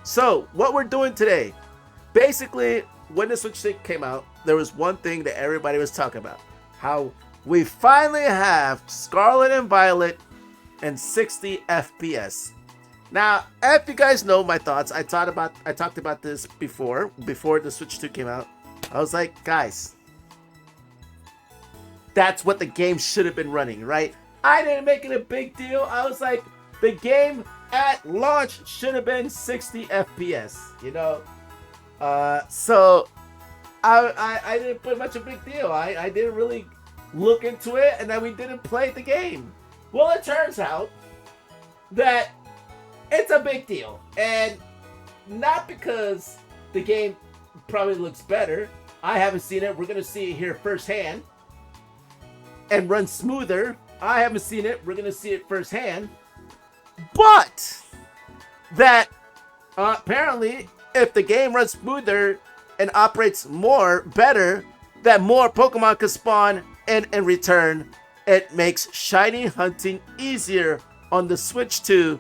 So, what we're doing today, basically, when the Switch 2 came out, there was one thing that everybody was talking about. How we finally have Scarlet and Violet and 60 FPS. Now, if you guys know my thoughts, I talked about this before the Switch 2 came out. I was like, guys, that's what the game should have been running, right? I didn't make it a big deal. I was like, the game at launch should have been 60 FPS, you know? So I didn't put much of a big deal. I didn't really look into it, and then we didn't play the game. Well, it turns out that it's a big deal, and not because the game probably looks better. I haven't seen it. We're gonna see it here firsthand and run smoother. I haven't seen it. We're gonna see it firsthand. But that apparently, if the game runs smoother and operates better, that more Pokemon can spawn, and in return, it makes shiny hunting easier on the Switch 2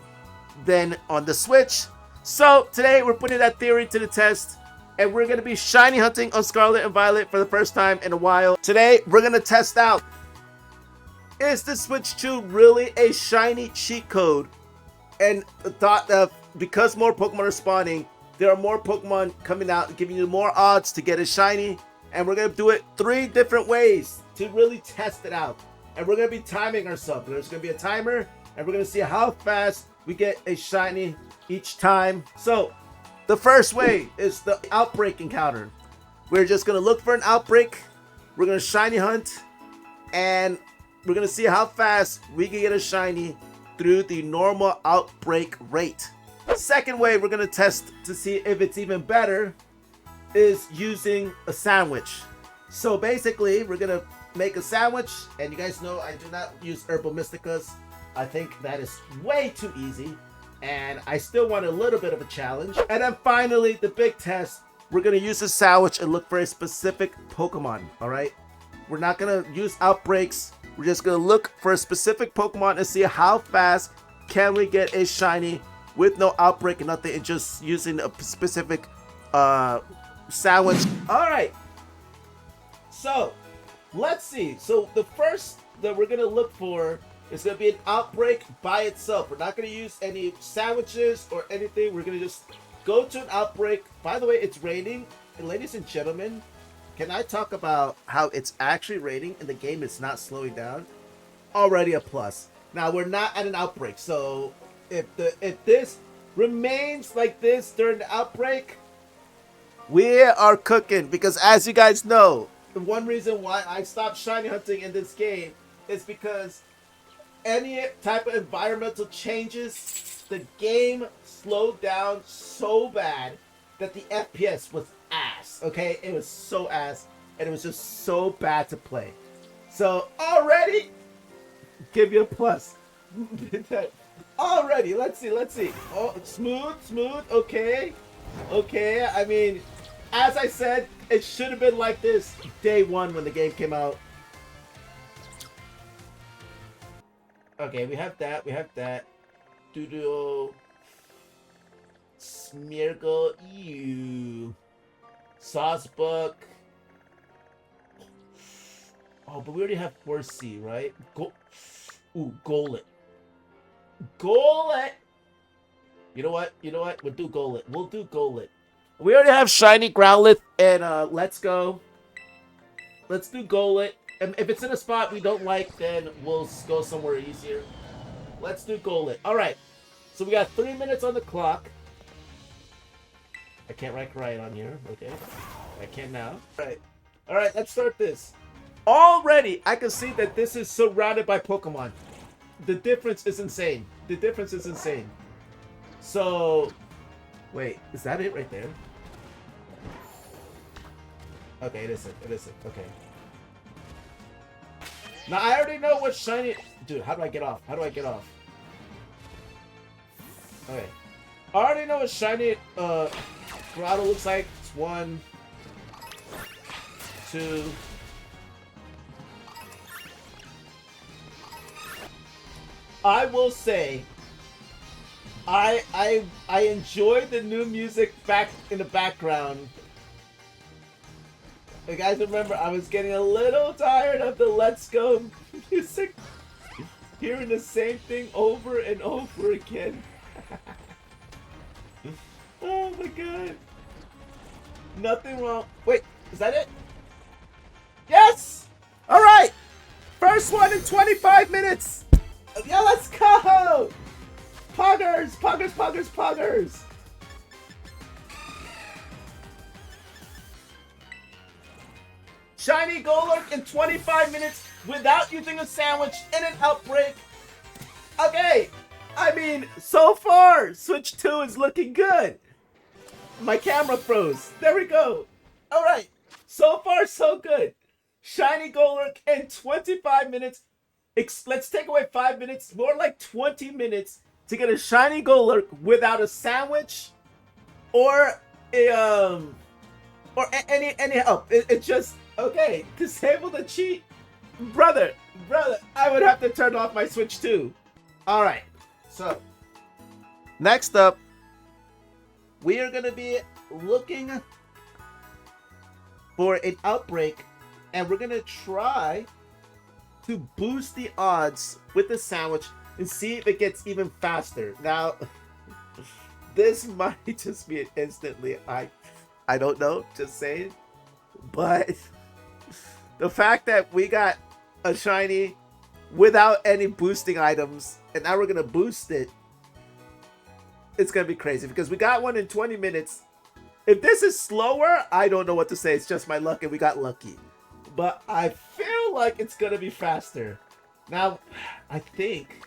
than on the Switch. So today we're putting that theory to the test, and we're going to be shiny hunting on Scarlet and Violet for the first time in a while. Today we're going to test out, is the Switch 2 really a shiny cheat code? And the thought of, because more Pokemon are spawning, there are more Pokemon coming out, giving you more odds to get a shiny. And we're going to do it 3 different ways to really test it out. And we're going to be timing ourselves. There's going to be a timer, and we're going to see how fast we get a shiny each time. So the first way is the outbreak encounter. We're just going to look for an outbreak. We're going to shiny hunt, and we're going to see how fast we can get a shiny through the normal outbreak rate. Second way we're going to test to see if it's even better is using a sandwich. So basically, we're going to make a sandwich, and you guys know I do not use Herbal Mysticas. I think that is way too easy, and I still want a little bit of a challenge. And then finally, the big test, we're going to use a sandwich and look for a specific Pokemon, all right? We're not going to use outbreaks. We're just going to look for a specific Pokemon and see how fast can we get a shiny with no outbreak and nothing, and just using a specific sandwich. All right. So, let's see. So, the first that we're going to look for is going to be an outbreak by itself. We're not going to use any sandwiches or anything. We're going to just go to an outbreak. By the way, it's raining. And ladies and gentlemen, can I talk about how it's actually raining and the game is not slowing down? Already a plus. Now, we're not at an outbreak. So, if this remains like this during the outbreak, we are cooking. Because as you guys know, the one reason why I stopped shiny hunting in this game is because any type of environmental changes, the game slowed down so bad that the FPS was ass. Okay, it was so ass, and it was just so bad to play. So already, give you a plus. Already, let's see. Oh, smooth. Okay. I mean, as I said, it should have been like this day one when the game came out. Okay, we have that. Doodle. Smeargle. Ew. Saucebook. Oh, but we already have 4C, right? Golett. Golett! You know what? We'll do Golett. We already have Shiny Growlithe and Let's Go. Let's do Golett. And if it's in a spot we don't like, then we'll go somewhere easier. Let's do Golett. Alright. So we got 3 minutes on the clock. I can't write on here. Okay. I can now. Alright, let's start this. Already, I can see that this is surrounded by Pokemon. The difference is insane. So, wait, is that it right there? Okay, it isn't. Okay. Now, I already know what shiny... Dude, how do I get off? Okay. I already know what shiny Grotto looks like. It's 1, 2... I will say I enjoyed the new music back in the background. You guys remember I was getting a little tired of the Let's Go music. Hearing the same thing over and over again. Oh my god. Nothing wrong. Wait, is that it? Yes! Alright! First one in 25 minutes! Yeah, let's go! Poggers! Poggers, poggers, poggers! Shiny Golurk in 25 minutes without using a sandwich in an outbreak. Okay, I mean, so far, Switch 2 is looking good. My camera froze. There we go. Alright, so far so good. Shiny Golurk in 25 minutes. Let's take away 5 minutes, more like 20 minutes to get a Shiny Golurk without a sandwich or any help. It just, okay, disable the cheat. Brother, I would have to turn off my Switch too. Alright, so next up, we are going to be looking for an outbreak, and we're going to try to boost the odds with the sandwich and see if it gets even faster. Now, this might just be an instantly, I don't know, just saying, but the fact that we got a shiny without any boosting items, and now we're gonna boost it, it's gonna be crazy because we got one in 20 minutes. If this is slower, I don't know what to say. It's just my luck and we got lucky. But I feel like it's gonna be faster. Now, I think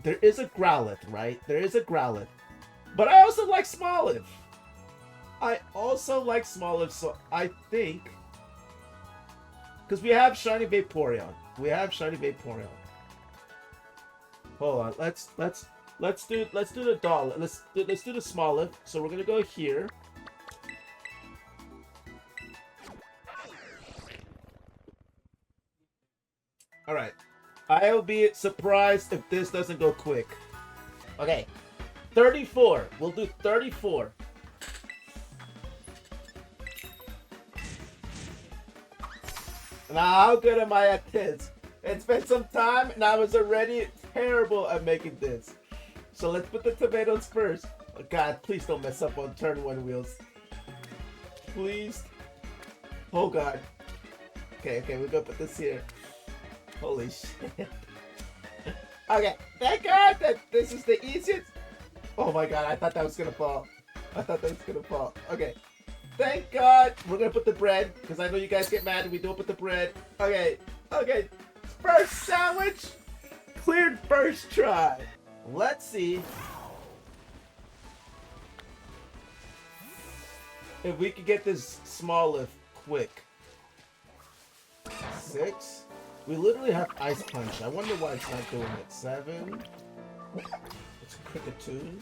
there is a Growlithe, right? There is a Growlithe. But I also like Smoliv. So I think, because we have Shiny Vaporeon. Hold on, let's do the doll. Let's do the Smoliv. So we're gonna go here. All right, I'll be surprised if this doesn't go quick. Okay, 34. We'll do 34. Now, how good am I at this? It's been some time, and I was already terrible at making this. So let's put the tomatoes first. Oh, God, please don't mess up on turn 1 wheels. Please. Oh, God. Okay, we're gonna put this here. Holy shit. Okay, thank God that this is the easiest. Oh my God, I thought that was gonna fall. Okay. Thank God. We're gonna put the bread, because I know you guys get mad if we don't put the bread. Okay. First sandwich. Cleared first try. Let's see if we can get this Smoliv quick. 6. We literally have Ice Punch. I wonder why it's not doing it. 7. It's Cricketune.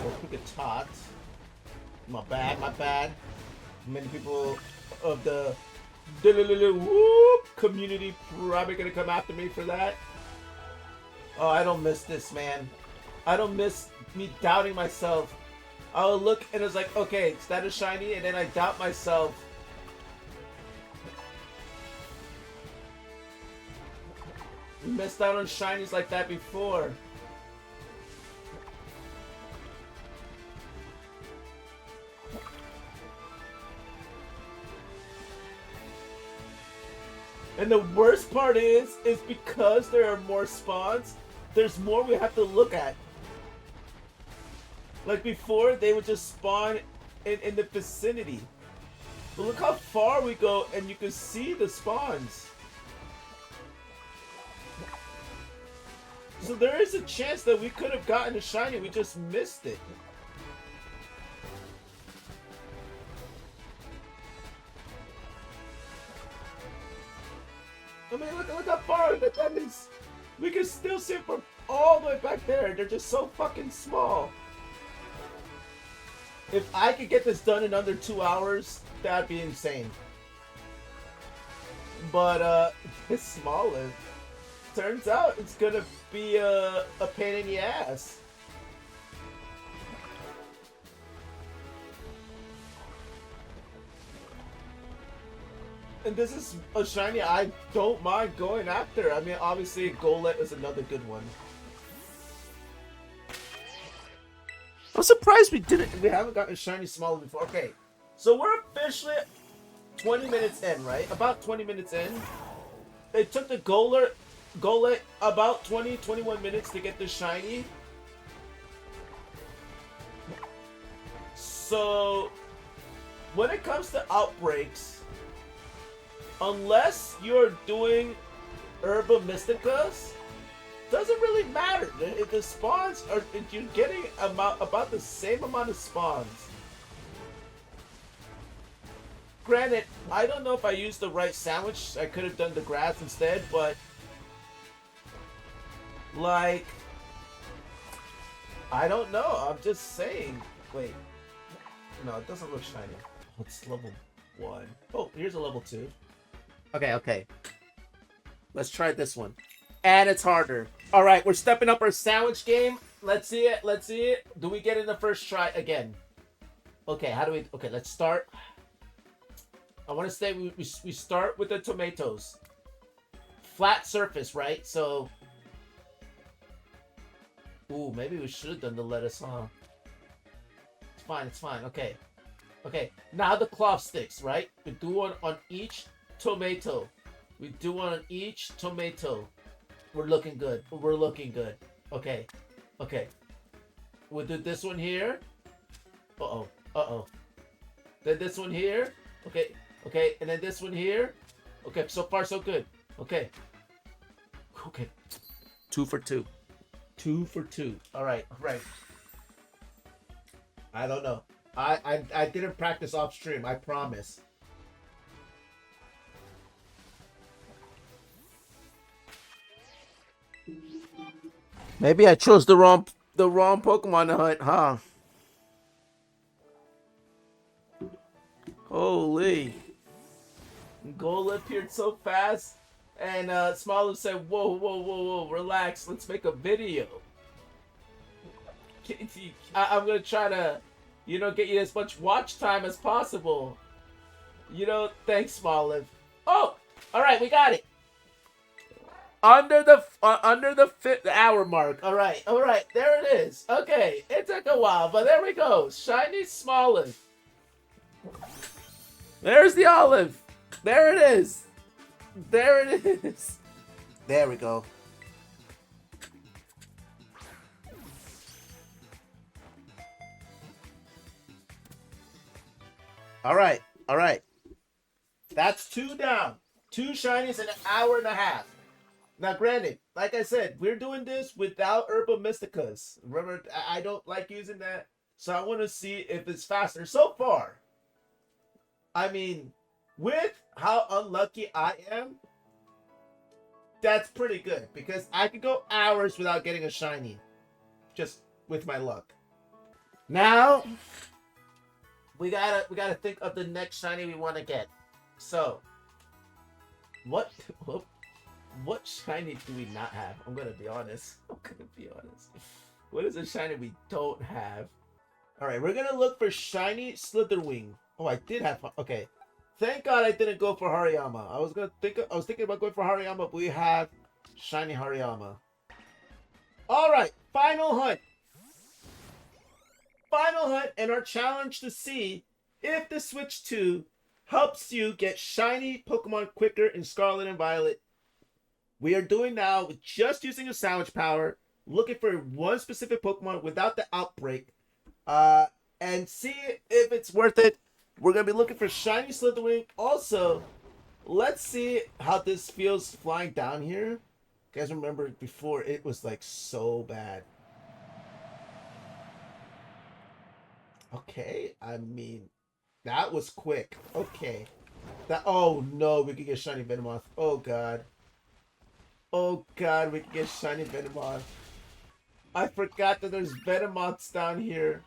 Or Cricketot. My bad. Many people of the whoop community probably gonna come after me for that. Oh, I don't miss this, man. I don't miss me doubting myself. I'll look and it's like, okay, is that a shiny? And then I doubt myself. We missed out on shinies like that before. And the worst part is because there are more spawns, there's more we have to look at. Like before, they would just spawn in the vicinity. But look how far we go and you can see the spawns. So there is a chance that we could have gotten a shiny, we just missed it. I mean, look how far that is. We can still see it from all the way back there. They're just so fucking small. If I could get this done in under 2 hours, that'd be insane. But, it's Smoliv. turns out it's gonna be a pain in the ass. And this is a shiny I don't mind going after. I mean, obviously, Golett is another good one. I'm surprised we haven't gotten a shiny Smoliv before. Okay, so we're officially 20 minutes in, right? About 20 minutes in. It took the Golett about 21 minutes to get the shiny. So, when it comes to outbreaks, unless you're doing Herba Mysticas, doesn't really matter. The spawns are, you're getting about the same amount of spawns. Granted, I don't know if I used the right sandwich. I could have done the grass instead, but like, I don't know. I'm just saying. Wait, no, it doesn't look shiny. It's level 1. Oh, here's a level 2. Okay. Let's try this one. And it's harder. All right, we're stepping up our sandwich game. Let's see it. Do we get in the first try again? Okay, how do we... Okay, let's start. I want to say we start with the tomatoes. Flat surface, right? So... Ooh, maybe we should have done the lettuce, huh? It's fine. Okay. Now the cloth sticks, right? We do one on each tomato. We're looking good. Okay. We'll do this one here. Uh-oh. Then this one here. Okay. And then this one here. Okay, so far so good. Okay. 2 for 2. 2 for 2. All right. I don't know. I didn't practice off stream, I promise. Maybe I chose the wrong Pokemon to hunt, huh? Holy. Golett appeared so fast, and Smoliv said, whoa, relax, let's make a video. I'm gonna try to, get you as much watch time as possible. Thanks, Smoliv. Oh, all right, we got it. Under the 5th hour mark. All right, there it is. Okay, it took a while, but there we go. Shiny Smoliv. There's the olive. There it is. There we go. All right. That's 2 down. 2 shinies in an hour and a half. Now, granted, like I said, we're doing this without Herba Mysticas. Remember, I don't like using that, so I want to see if it's faster. So far, I mean, with how unlucky I am, that's pretty good, because I could go hours without getting a shiny, just with my luck. Now, we gotta think of the next shiny we want to get. So, what shiny do we not have? I'm gonna be honest. What is a shiny we don't have? All right, we're gonna look for shiny Slitherwing. Oh, I did have. Okay, thank God I didn't go for Hariyama. I was thinking about going for Hariyama, but we have shiny Hariyama. All right, final hunt, and our challenge to see if the Switch 2 helps you get shiny Pokemon quicker in Scarlet and Violet. We are doing now with just using a sandwich power, looking for one specific Pokemon without the outbreak, and see if it's worth it. We're going to be looking for shiny Slitherwing. Also, let's see how this feels flying down here. You guys remember before it was like so bad. Okay, I mean, that was quick. Okay. Oh no, we could get shiny Venomoth. Oh god, we could get shiny Venomoth. I forgot that there's Venomoths down here.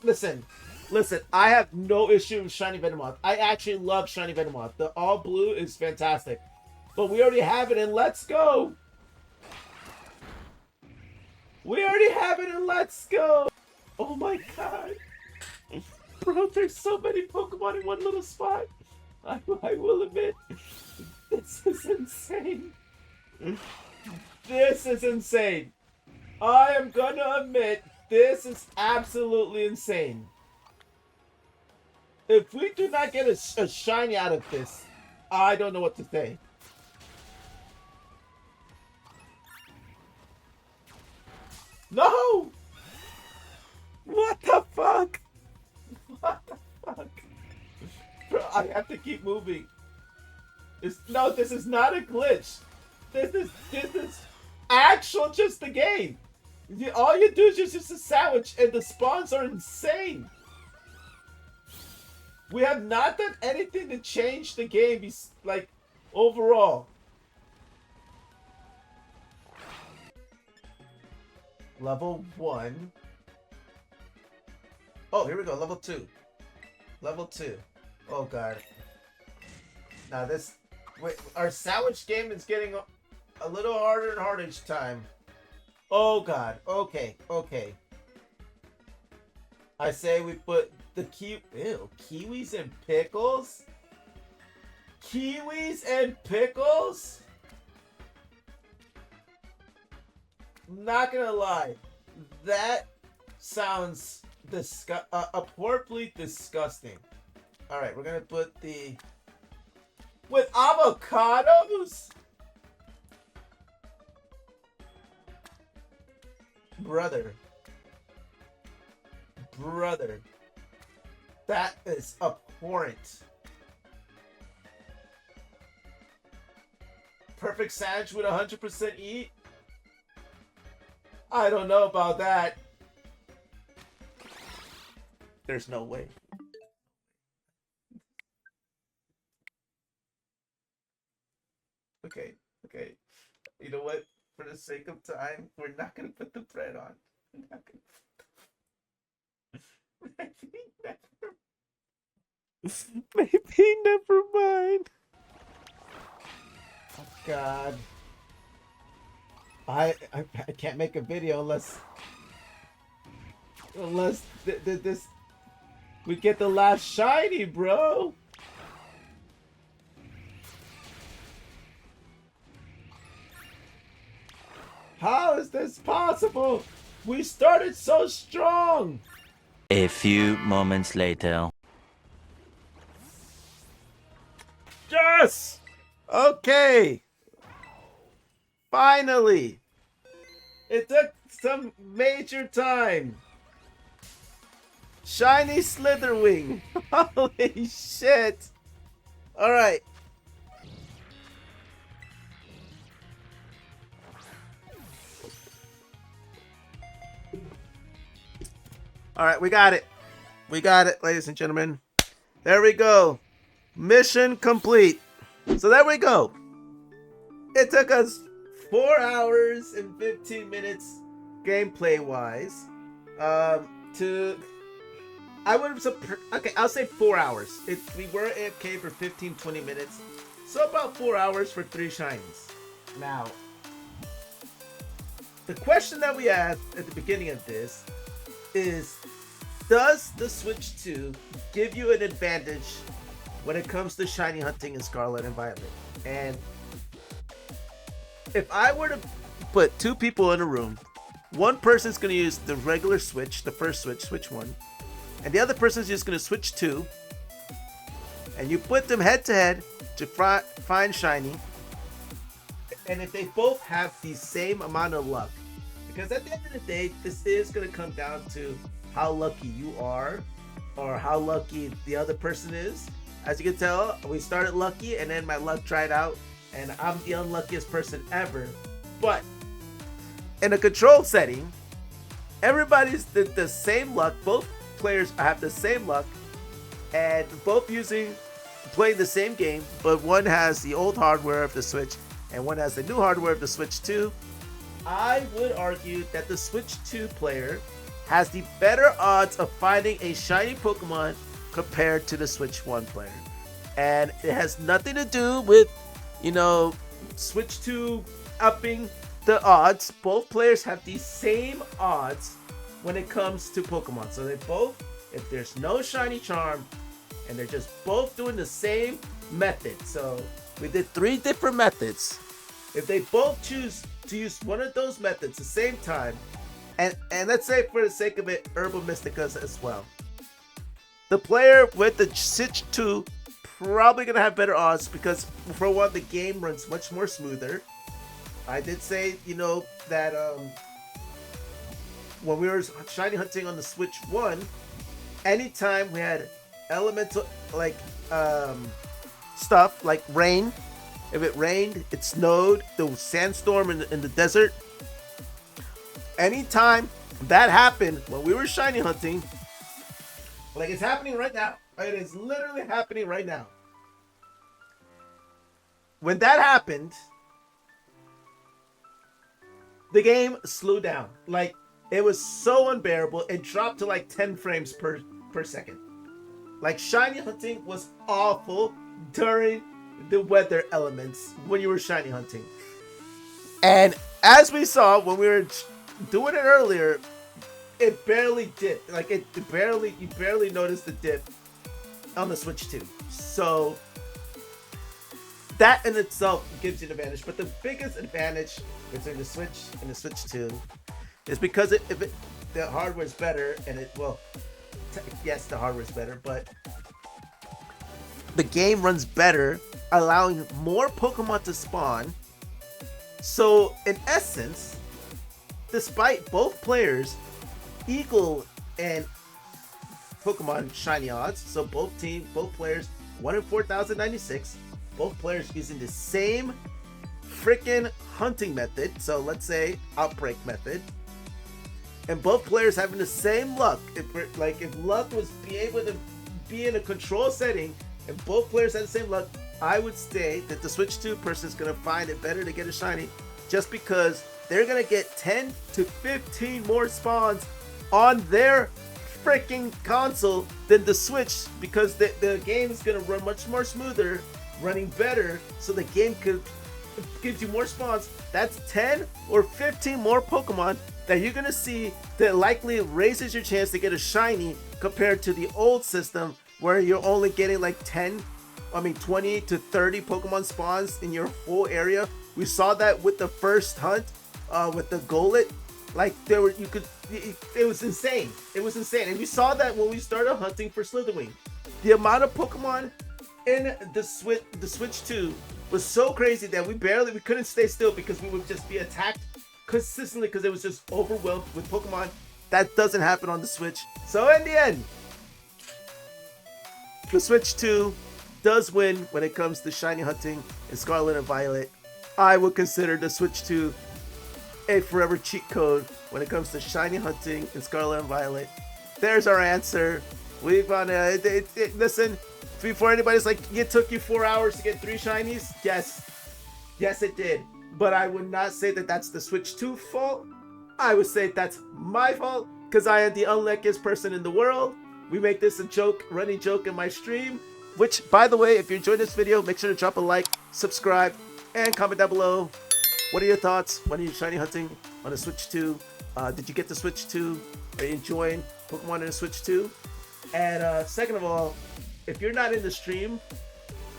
Listen. I have no issue with shiny Venomoth. I actually love shiny Venomoth. The all blue is fantastic. But we already have it in Let's Go. We already have it in Let's Go. Oh my god. Bro, there's so many Pokemon in one little spot. I will admit, this is insane. This is insane. I am gonna admit, this is absolutely insane. If we do not get a shiny out of this, I don't know what to say. No! What the fuck? What the fuck? Bro, I have to keep moving. No, this is not a glitch. This is actual just the game. All you do is just a sandwich, and the spawns are insane. We have not done anything to change the game, like, overall. Level 1. Oh, here we go. Level 2. Level 2. Oh, God. Now this... Wait, our sandwich game is getting a little harder and harder each time. Oh, God. Okay. Okay. I say we put the kiwis and pickles? Kiwis and pickles? Not gonna lie. That sounds abhorrently disgusting. Alright, we're gonna put the... With avocados? Brother. That is abhorrent. Perfect sandwich with 100% eat? I don't know about that. There's no way. Okay. You know what? For the sake of time, we're not gonna put the bread on. We're not gonna... Maybe never mind. Oh God. I can't make a video unless this we get the last shiny, bro. How is this possible? We started so strong. A few moments later. Yes! Okay. Finally. It took some major time. Shiny Slitherwing. Holy shit. Alright. Alright, we got it. We got it, ladies and gentlemen. There we go. Mission complete. So there we go. It took us 4 hours and 15 minutes gameplay wise. Okay, I'll say 4 hours. We were AFK for 15-20 minutes. So about 4 hours for 3 shinies. Now, the question that we asked at the beginning of this is, does the Switch 2 give you an advantage when it comes to shiny hunting in Scarlet and Violet? And if I were to put 2 people in a room, one person's going to use the regular Switch, the first Switch, Switch 1, and the other person's just going to Switch 2, and you put them head to head to find shiny, and if they both have the same amount of luck, because at the end of the day, this is going to come down to how lucky you are or how lucky the other person is. As you can tell, we started lucky and then my luck dried out and I'm the unluckiest person ever. But in a controlled setting, everybody's the same luck. Both players have the same luck and both playing the same game, but one has the old hardware of the Switch and one has the new hardware of the Switch 2. I would argue that the Switch 2 player has the better odds of finding a shiny Pokemon compared to the Switch 1 player. And it has nothing to do with, Switch to upping the odds. Both players have the same odds when it comes to Pokemon. So they both, if there's no shiny charm, and they're just both doing the same method. So we did 3 different methods. If they both choose to use one of those methods at the same time, and let's say for the sake of it, Herbal Mysticas as well, the player with the Switch 2 probably gonna have better odds because for one, the game runs much more smoother. I did say, you know, that when we were shiny hunting on the Switch 1, anytime we had elemental like stuff like rain, if it rained, it snowed, the sandstorm in the desert, anytime that happened when we were shiny hunting, like it's happening right now, it is literally happening right now, when that happened, the game slowed down. Like it was so unbearable, it dropped to like 10 frames per second. Like shiny hunting was awful during the weather elements when you were shiny hunting. And as we saw when we were doing it earlier, it barely dipped. Like you barely noticed the dip on the Switch 2. So that in itself gives you an advantage. But the biggest advantage between the Switch and the Switch 2 is because the hardware's better, and yes, the hardware's better, but the game runs better, allowing more Pokemon to spawn. So in essence, despite both players equal in Pokemon shiny odds, so both players 1 in 4,096, both players using the same freaking hunting method, so let's say outbreak method, and both players having the same luck. If luck was be able to be in a control setting and both players had the same luck, I would say that the Switch 2 person is going to find it better to get a shiny, just because they're going to get 10 to 15 more spawns on their freaking console than the Switch, because the game is going to run much more smoother, running better, so the game gives you more spawns. That's 10 or 15 more Pokemon that you're going to see, that likely raises your chance to get a shiny compared to the old system where you're only getting like 20 to 30 Pokemon spawns in your whole area. We saw that with the first hunt with the Golett. Like it was insane. It was insane. And we saw that when we started hunting for Slitherwing. The amount of Pokemon in the Switch 2 was so crazy that we couldn't stay still, because we would just be attacked consistently because it was just overwhelmed with Pokemon. That doesn't happen on the Switch. So in the end, the Switch 2 does win when it comes to shiny hunting in Scarlet and Violet. I would consider the Switch 2 a forever cheat code when it comes to shiny hunting in Scarlet and Violet. There's our answer. We've on listen, before anybody's like, it took you 4 hours to get 3 shinies. Yes it did. But I would not say that that's the Switch 2 fault. I would say that's my fault, because I am the unluckiest person in the world. We make this a joke, running joke in my stream. Which, by the way, if you enjoyed this video, make sure to drop a like, subscribe, and comment down below. What are your thoughts? When are you shiny hunting on the Switch 2? Did you get the Switch 2? Are you enjoying Pokemon in the Switch 2? And second of all, if you're not in the stream,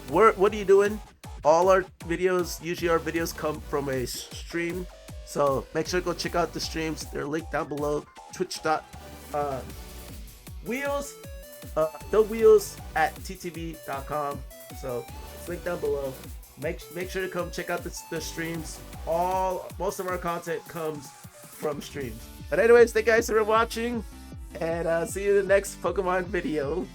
what are you doing? All our videos, usually our videos come from a stream. So make sure to go check out the streams. They're linked down below. Twitch.wheels, TheWheelz at ttv.com. So it's linked down below. Make sure to come check out the streams. Most of our content comes from streams. But anyways, thank you guys for watching, and see you in the next Pokemon video.